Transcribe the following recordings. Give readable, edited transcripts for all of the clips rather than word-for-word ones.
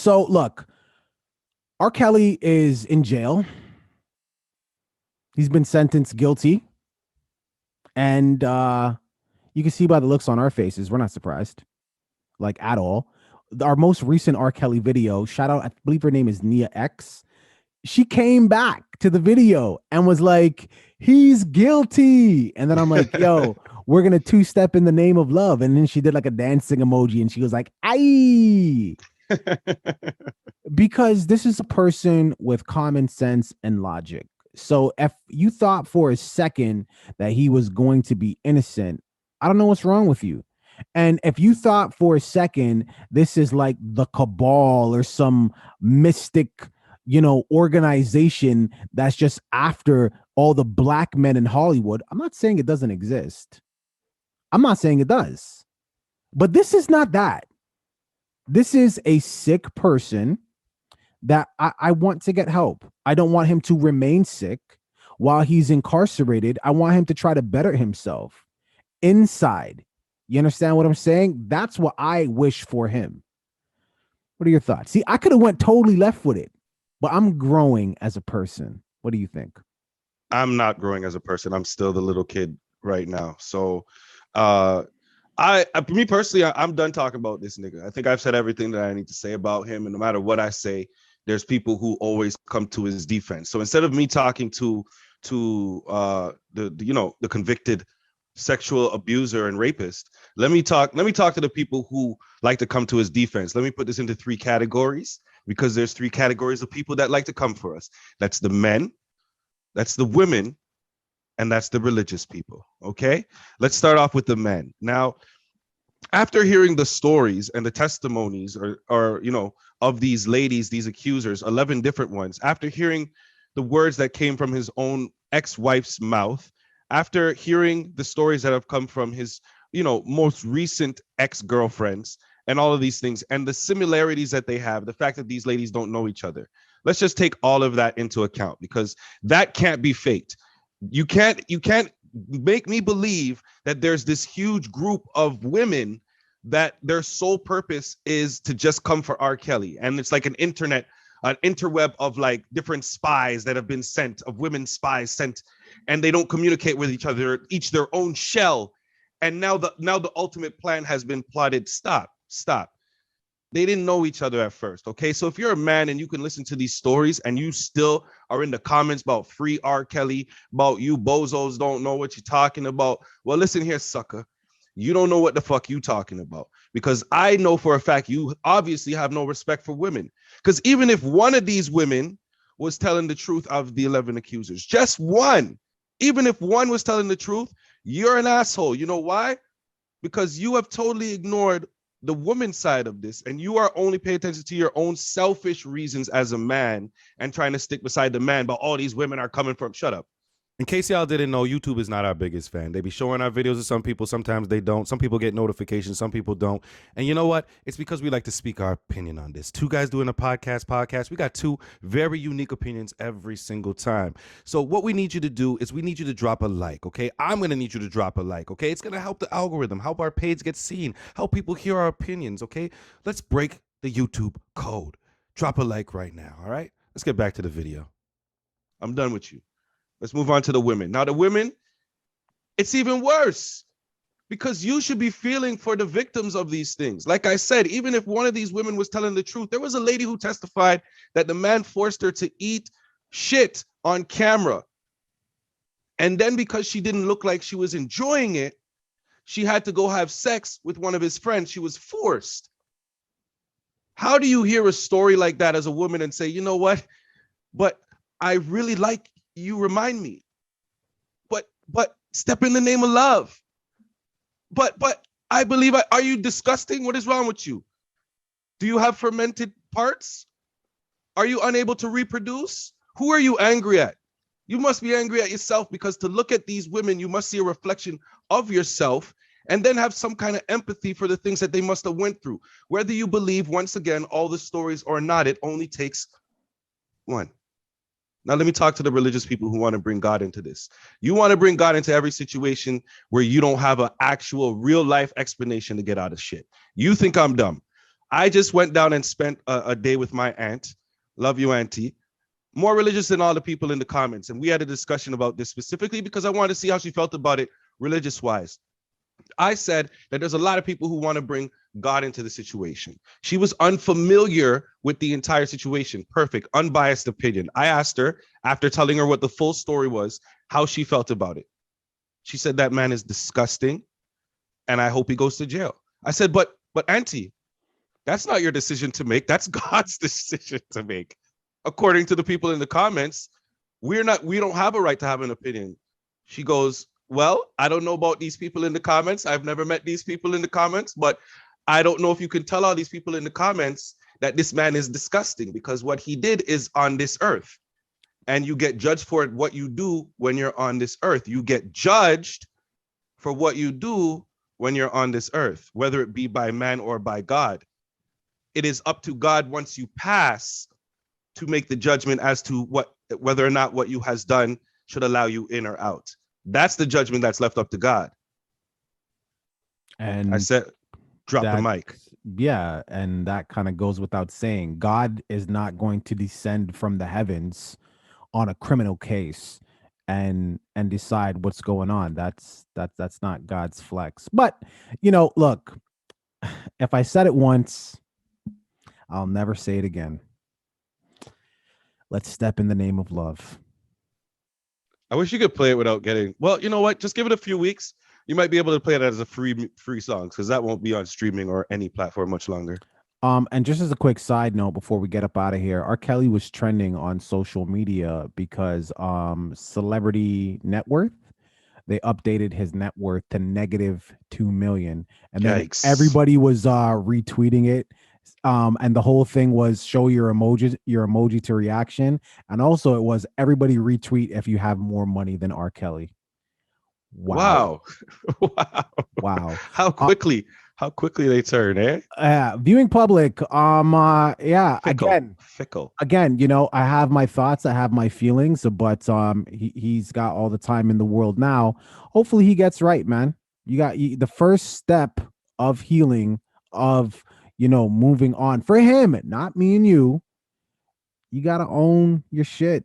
So look, R. Kelly is in jail. He's been sentenced guilty. And you can see by the looks on our faces, we're not surprised, like at all. Our most recent R. Kelly video, shout out, I believe her name is Nia X. She came back to the video and was like, he's guilty. And then I'm like, yo, we're going to two-step in the name of love. And then she did like a dancing emoji and she was like, aye. Because this is a person with common sense and logic. So if you thought for a second that he was going to be innocent, I don't know what's wrong with you. And if you thought for a second this is like the cabal or some mystic, organization that's just after all the black men in Hollywood, I'm not saying it doesn't exist. I'm not saying it does. But this is not that. This is a sick person that I want to get help. I don't want him to remain sick while he's incarcerated. I want him to try to better himself inside. You understand what I'm saying? That's what I wish for him. What are your thoughts? See, I could have went totally left with it, but I'm growing as a person. What do you think? I'm not growing as a person. I'm still the little kid right now. So me personally, I'm done talking about this nigga. I think I've said everything that I need to say about him. And no matter what I say, there's people who always come to his defense. So instead of me talking to the convicted sexual abuser and rapist, let me talk to the people who like to come to his defense. Let me put this into three categories, because there's three categories of people that like to come for us. That's the men, that's the women, and that's the religious people. Okay, let's start off with the men. Now, after hearing the stories and the testimonies or of these ladies, these accusers, 11 different ones, after hearing the words that came from his own ex-wife's mouth, after hearing the stories that have come from his, most recent ex-girlfriends and all of these things and the similarities that they have, the fact that these ladies don't know each other. Let's just take all of that into account, because that can't be faked. You can't make me believe that there's this huge group of women that their sole purpose is to just come for R. Kelly. And it's like an interweb of like different spies that have been sent, of women spies sent, and they don't communicate with each other, each their own shell. And now the ultimate plan has been plotted. Stop. They didn't know each other at first. Okay. So if you're a man and you can listen to these stories and you still are in the comments about free R. Kelly, about you bozos don't know what you're talking about, well, listen here, sucker. You don't know what the fuck you talking about, because I know for a fact you obviously have no respect for women. Because even if one of these women was telling the truth of the 11 accusers, just one, even if one was telling the truth, you're an asshole. You know why? Because you have totally ignored the woman's side of this, and you are only paying attention to your own selfish reasons as a man and trying to stick beside the man, but all these women are coming from. Shut up. In case y'all didn't know, YouTube is not our biggest fan. They be showing our videos to some people. Sometimes they don't. Some people get notifications. Some people don't. And you know what? It's because we like to speak our opinion on this. Two guys doing a podcast. We got two very unique opinions every single time. So what we need you to do is we need you to drop a like, okay? I'm going to need you to drop a like, okay? It's going to help the algorithm, help our page get seen, help people hear our opinions, okay? Let's break the YouTube code. Drop a like right now, all right? Let's get back to the video. I'm done with you. Let's move on to the women. Now, the women, it's even worse, because you should be feeling for the victims of these things. Like I said, even if one of these women was telling the truth, there was a lady who testified that the man forced her to eat shit on camera. And then because she didn't look like she was enjoying it, she had to go have sex with one of his friends. She was forced. How do you hear a story like that as a woman and say, you know what, but I really like you, remind me, but step in the name of love. But I believe, are you disgusting? What is wrong with you? Do you have fermented parts? Are you unable to reproduce? Who are you angry at? You must be angry at yourself, because to look at these women, you must see a reflection of yourself and then have some kind of empathy for the things that they must have went through. Whether you believe, once again, all the stories or not, it only takes one. Now, let me talk to the religious people who want to bring God into this. You want to bring God into every situation where you don't have an actual real life explanation to get out of shit. You think I'm dumb. I just went down and spent a day with my aunt. Love you, auntie. More religious than all the people in the comments. And we had a discussion about this specifically because I wanted to see how she felt about it religious wise. I said that there's a lot of people who want to bring God into the situation. She was unfamiliar with the entire situation. Perfect, unbiased opinion. I asked her, after telling her what the full story was, how she felt about it. She said that man is disgusting and I hope he goes to jail. I said, but auntie, that's not your decision to make. That's God's decision to make. According to the people in the comments, we don't have a right to have an opinion. She goes, well, I don't know about these people in the comments. I've never met these people in the comments, but I don't know if you can tell all these people in the comments that this man is disgusting because what he did is on this earth. And you get judged for what you do when you're on this earth. You get judged for what you do when you're on this earth, whether it be by man or by God. It is up to God once you pass to make the judgment as to whether or not what you has done should allow you in or out. That's the judgment that's left up to God. And I said, drop the mic. Yeah, and that kind of goes without saying. God is not going to descend from the heavens on a criminal case and decide what's going on. That's not God's flex. But look, if I said it once, I'll never say it again. Let's step in the name of love. I wish you could play it without getting. Well, you know what? Just give it a few weeks. You might be able to play it as a free song because that won't be on streaming or any platform much longer. And just as a quick side note before we get up out of here, R. Kelly was trending on social media because Celebrity Net Worth, they updated his net worth to -2 million, and then everybody was retweeting it. And the whole thing was show your emoji to reaction, and also it was everybody retweet if you have more money than R. Kelly. Wow. Wow. How quickly they turn, eh? Viewing public. Yeah. Fickle. Again, I have my thoughts, I have my feelings, but he's got all the time in the world now. Hopefully he gets right, man. You got the first step of healing, of moving on for him, not me and you. You got to own your shit.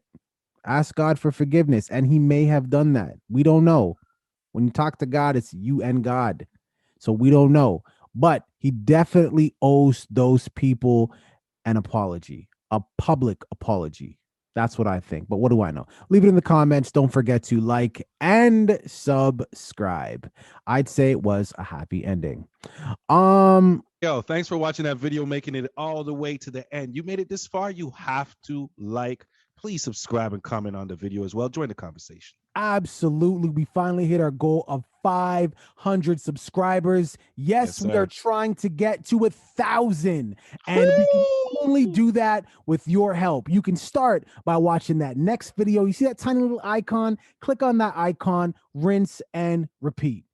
Ask God for forgiveness, and he may have done that. We don't know. When you talk to God, it's you and God. So we don't know. But he definitely owes those people an apology, a public apology. That's what I think. But what do I know? Leave it in the comments. Don't forget to like and subscribe. I'd say it was a happy ending. Yo, thanks for watching that video, making it all the way to the end. You made it this far. You have to like. Please subscribe and comment on the video as well. Join the conversation. Absolutely. We finally hit our goal of 500 subscribers. Yes, we are trying to get to 1,000, and we can only do that with your help. You can start by watching that next video. You see that tiny little icon? Click on that icon, rinse and repeat.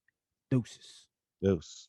Deuces. Deuce.